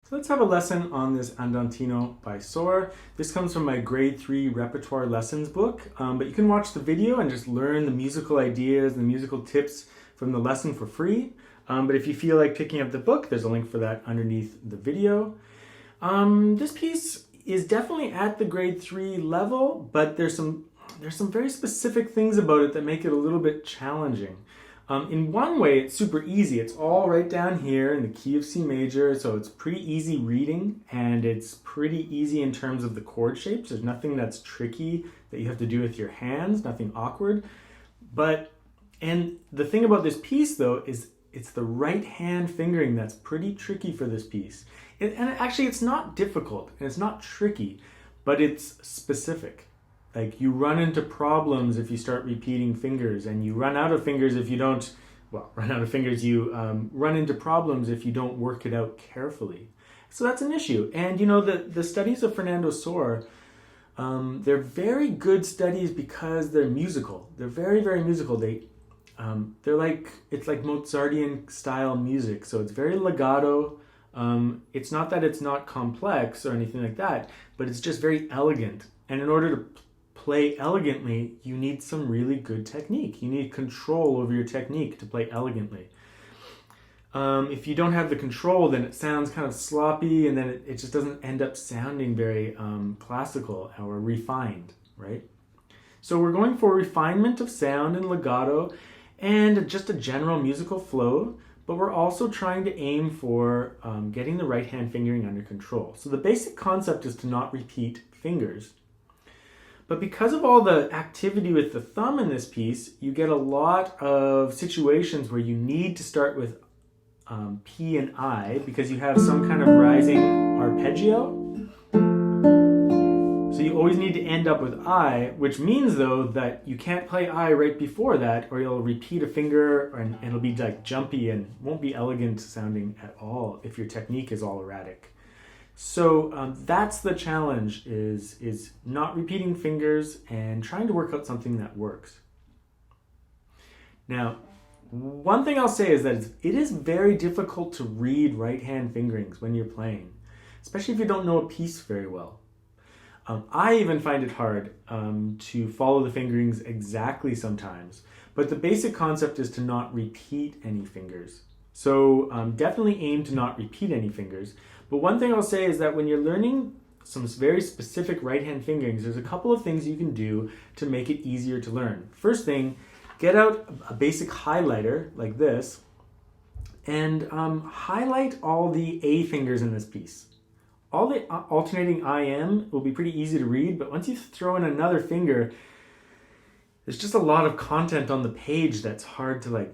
So let's have a lesson on this Andantino by Sor. This comes from my grade 3 repertoire lessons book, but you can watch the video and just learn the musical ideas and the musical tips from the lesson for free. But if you feel like picking up the book, there's a link for that underneath the video. This piece is definitely at the grade 3 level, but there's some very specific things about it that make it a little bit challenging. In one way, it's super easy. It's all right down here in the key of C major, so it's pretty easy reading, and it's pretty easy in terms of the chord shapes. There's nothing that's tricky that you have to do with your hands, nothing awkward. And the thing about this piece, though, is it's the right hand fingering that's pretty tricky for this piece. And actually, it's not difficult, and it's not tricky, but it's specific. Like, you run into problems if you start repeating fingers, and you run out of fingers if you don't, you run into problems if you don't work it out carefully. So that's an issue. And you know, the studies of Fernando Sor, they're very good studies because they're musical. They're very, very musical. It's like Mozartian style music. So it's very legato. It's not that it's not complex or anything like that, but it's just very elegant. And in order to play elegantly, you need some really good technique. You need control over your technique to play elegantly. If you don't have the control, then it sounds kind of sloppy, and then it just doesn't end up sounding very classical or refined, right? So we're going for refinement of sound and legato and just a general musical flow, but we're also trying to aim for getting the right hand fingering under control. So the basic concept is to not repeat fingers. But because of all the activity with the thumb in this piece, you get a lot of situations where you need to start with P and I because you have some kind of rising arpeggio. So you always need to end up with I, which means, though, that you can't play I right before that, or you'll repeat a finger and it'll be like jumpy and won't be elegant sounding at all if your technique is all erratic. So that's the challenge, is not repeating fingers and trying to work out something that works. Now, one thing I'll say is that it is very difficult to read right hand fingerings when you're playing, especially if you don't know a piece very well. I even find it hard to follow the fingerings exactly sometimes, but the basic concept is to not repeat any fingers. So definitely aim to not repeat any fingers. But one thing I'll say is that when you're learning some very specific right-hand fingerings, there's a couple of things you can do to make it easier to learn. First thing, get out a basic highlighter like this and highlight all the A fingers in this piece. All the alternating IM will be pretty easy to read, but once you throw in another finger, there's just a lot of content on the page that's hard to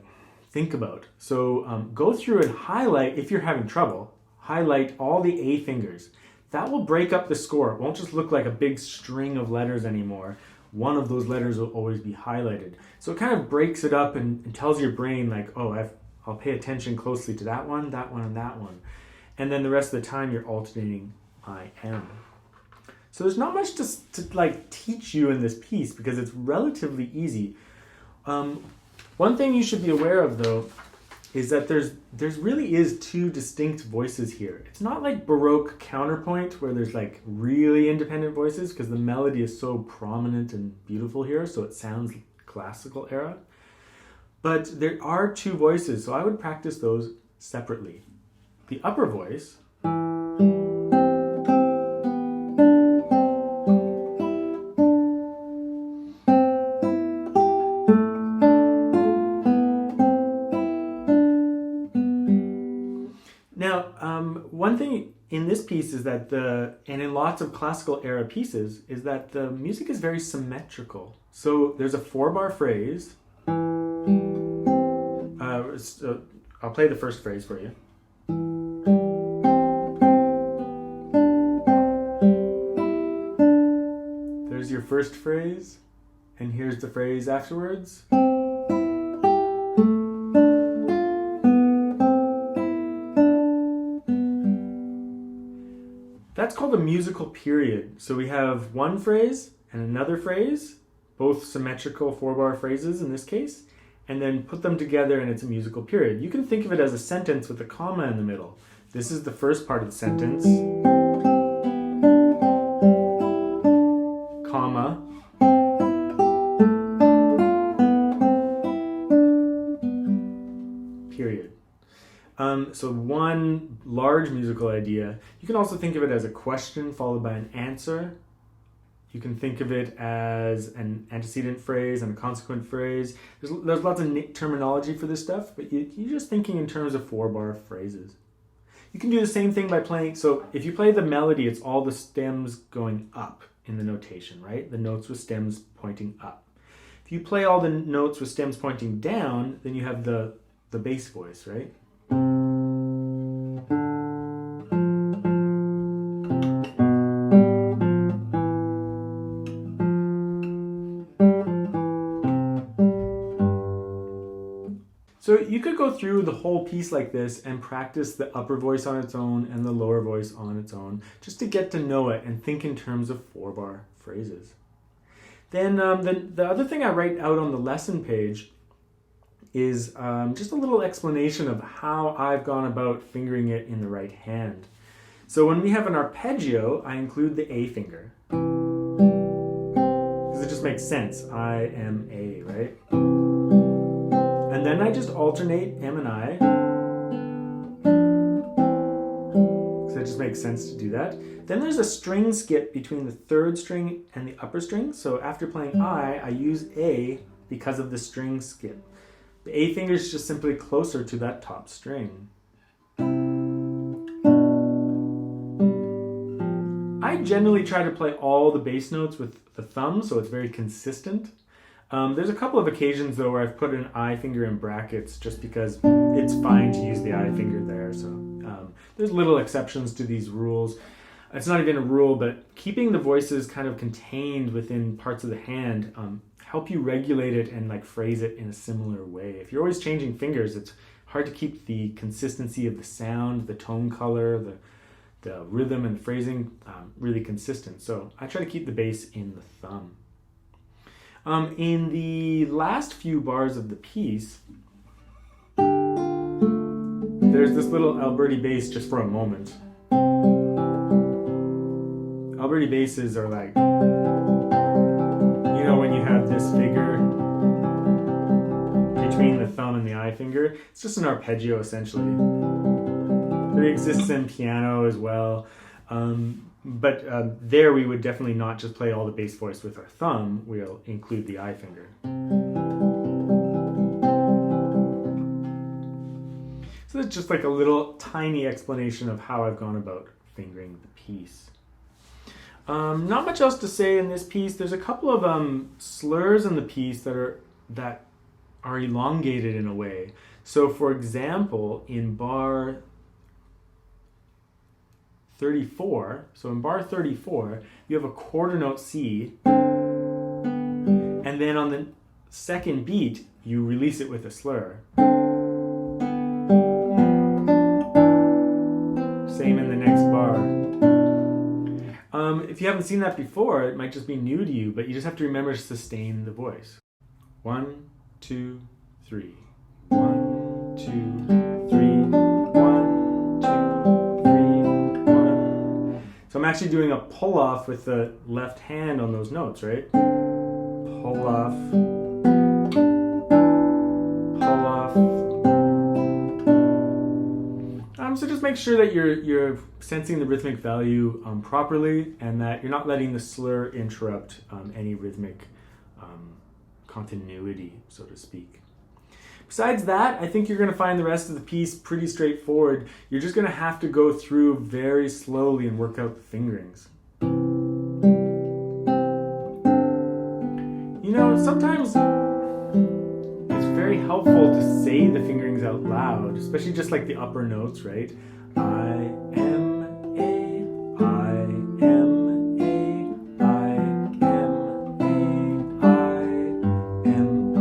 think about. So go through and highlight, if you're having trouble, highlight all the A fingers. That will break up the score. It won't just look like a big string of letters anymore. One of those letters will always be highlighted. So it kind of breaks it up and tells your brain I'll pay attention closely to that one, and that one. And then the rest of the time you're alternating IM. So there's not much to teach you in this piece because it's relatively easy. One thing you should be aware of, though, is that there's really is two distinct voices here. It's not like Baroque counterpoint where there's really independent voices, because the melody is so prominent and beautiful here, so it sounds classical era. But there are two voices, so I would practice those separately. The upper voice, one thing in this piece is that and in lots of classical era pieces, is that the music is very symmetrical. So there's a 4-bar phrase. I'll play the first phrase for you. There's your first phrase, and here's the phrase afterwards. That's called a musical period. So we have one phrase and another phrase, both symmetrical 4-bar phrases in this case, and then put them together and it's a musical period. You can think of it as a sentence with a comma in the middle. This is the first part of the sentence, comma, period. So one large musical idea. You can also think of it as a question followed by an answer. You can think of it as an antecedent phrase and a consequent phrase. There's lots of terminology for this stuff, but you're just thinking in terms of 4-bar phrases. You can do the same thing by playing. So if you play the melody, it's all the stems going up in the notation, right? The notes with stems pointing up. If you play all the notes with stems pointing down, then you have the bass voice, right? So you could go through the whole piece like this and practice the upper voice on its own and the lower voice on its own, just to get to know it and think in terms of 4-bar phrases. Then the other thing I write out on the lesson page is just a little explanation of how I've gone about fingering it in the right hand. So when we have an arpeggio, I include the A finger. Because it just makes sense. I, M, A, right? And then I just alternate M and I. So it just makes sense to do that. Then there's a string skip between the 3rd string and the upper string. So after playing I use A because of the string skip. The A finger is just simply closer to that top string. I generally try to play all the bass notes with the thumb, so it's very consistent. There's a couple of occasions though where I've put an I finger in brackets just because it's fine to use the I finger there. So there's little exceptions to these rules. It's not even a rule, but keeping the voices kind of contained within parts of the hand help you regulate it and like phrase it in a similar way. If you're always changing fingers, it's hard to keep the consistency of the sound, the tone color, the rhythm and the phrasing really consistent. So I try to keep the bass in the thumb. In the last few bars of the piece, there's this little Alberti bass just for a moment. Alberti basses are like, you know, when you have this figure between the thumb and the I finger, it's just an arpeggio essentially. It exists in piano as well. But there we would definitely not just play all the bass voice with our thumb, we'll include the I finger. So that's just like a little tiny explanation of how I've gone about fingering the piece. Not much else to say in this piece. There's a couple of slurs in the piece that are elongated in a way. So for example, in bar 34, so in bar 34, you have a quarter note C, and then on the second beat, you release it with a slur. Same in the next bar. If you haven't seen that before, it might just be new to you, but you just have to remember to sustain the voice. 1, 2, 3. 1, 2, 3. 1, 2, 3, 1. So I'm actually doing a pull off with the left hand on those notes, right? Pull off. Pull off. So just make sure that you're sensing the rhythmic value properly, and that you're not letting the slur interrupt any rhythmic continuity, so to speak. Besides that, I think you're going to find the rest of the piece pretty straightforward. You're just going to have to go through very slowly and work out the fingerings. You know, sometimes it's very helpful to say the fingerings out loud, especially just like the upper notes, right? I am a, I am a, I am a, I am, I am, I am, I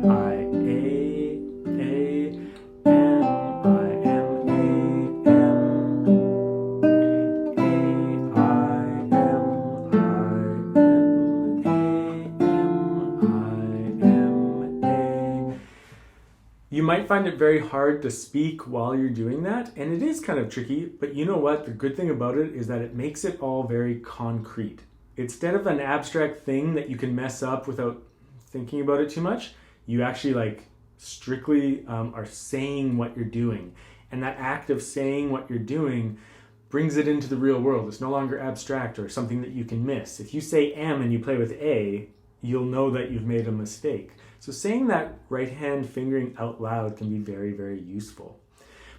am, I am, might find it very hard to speak while you're doing that, and it is kind of tricky, but you know what? The good thing about it is that it makes it all very concrete. Instead of an abstract thing that you can mess up without thinking about it too much, you actually like strictly are saying what you're doing. And that act of saying what you're doing brings it into the real world. It's no longer abstract or something that you can miss. If you say M and you play with A, you'll know that you've made a mistake. So saying that right hand fingering out loud can be very, very useful.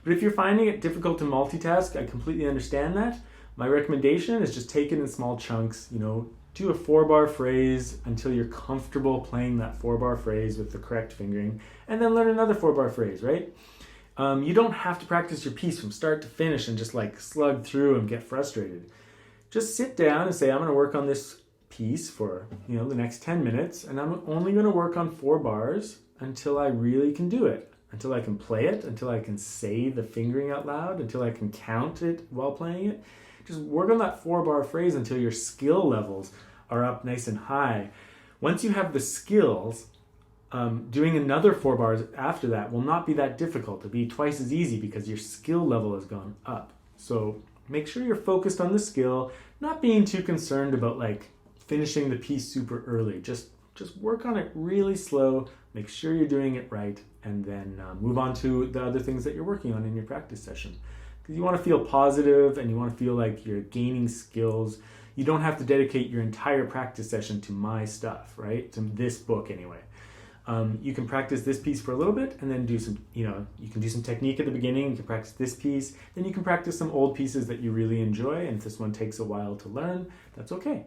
But if you're finding it difficult to multitask, I completely understand that. My recommendation is just take it in small chunks, do a 4-bar phrase until you're comfortable playing that 4-bar phrase with the correct fingering, and then learn another 4-bar phrase, right? You don't have to practice your piece from start to finish and just like slug through and get frustrated. Just sit down and say, I'm going to work on this piece for the next 10 minutes, and I'm only going to work on 4 bars until I really can do it, until I can play it, until I can say the fingering out loud, until I can count it while playing it. Just work on that 4-bar phrase until your skill levels are up nice and high. Once you have the skills, doing another 4 bars after that will not be that difficult. It'll be twice as easy because your skill level has gone up. So make sure you're focused on the skill, not being too concerned about like finishing the piece super early. Just work on it really slow, make sure you're doing it right, and then move on to the other things that you're working on in your practice session. Because you want to feel positive and you want to feel like you're gaining skills. You don't have to dedicate your entire practice session to my stuff, right? To this book anyway. You can practice this piece for a little bit and then do some, you can do some technique at the beginning. You can practice this piece. Then you can practice some old pieces that you really enjoy. And if this one takes a while to learn, that's okay.